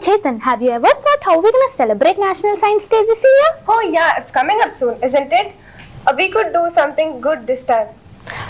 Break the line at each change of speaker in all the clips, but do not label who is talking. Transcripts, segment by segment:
Chetan, have you ever thought how we're going to celebrate National Science Day this year?
Oh yeah, it's coming up soon, isn't it? We could do something good this time.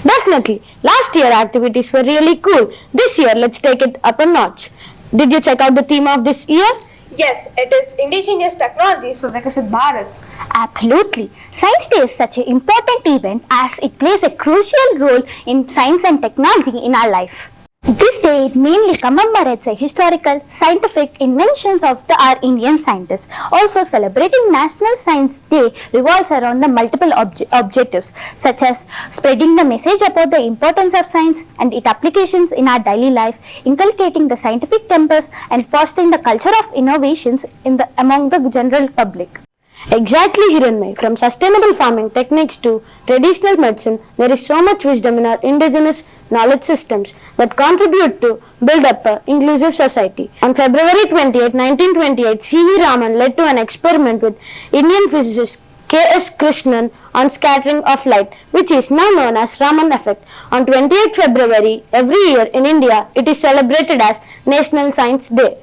Definitely. Last year activities were really cool. This year let's take it up a notch. Did you check out the theme of this year?
Yes, it is Indigenous Technologies for Viksit Bharat.
Absolutely. Science Day is such an important event as it plays a crucial role in science and technology in our life. This day it mainly commemorates a historical, scientific inventions of our Indian scientists. Also, celebrating National Science Day revolves around the multiple objectives such as spreading the message about the importance of science and its applications in our daily life, inculcating the scientific tempers and fostering the culture of innovations among the general public.
Exactly, Hiranmay. From sustainable farming techniques to traditional medicine, there is so much wisdom in our indigenous knowledge systems that contribute to build up an inclusive society. On February 28, 1928, C.V. Raman led to an experiment with Indian physicist K.S. Krishnan on scattering of light, which is now known as Raman effect. On 28 February every year in India, it is celebrated as National Science Day.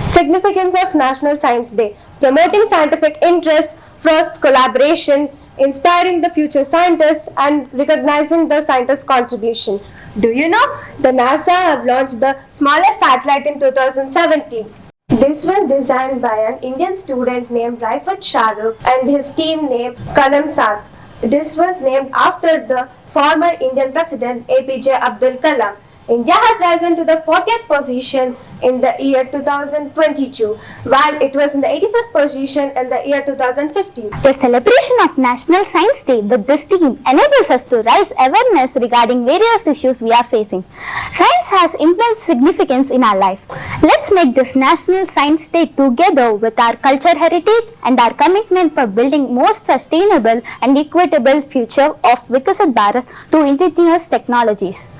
Significance of National Science Day: promoting scientific interest, first collaboration, inspiring the future scientists, and recognizing the scientists' contribution. Do you know the NASA have launched the smallest satellite in 2017? This was designed by an Indian student named Raifat Shahrukh and his team named Kalam Saath. This was named after the former Indian President APJ Abdul Kalam. India has risen to the 40th position in the year 2022, while it was in the 81st position in the year 2015.
The celebration of National Science Day with this theme enables us to raise awareness regarding various issues we are facing. Science has immense significance in our life. Let's make this National Science Day together with our culture heritage and our commitment for building more sustainable and equitable future of Viksit Bharat to indigenous technologies.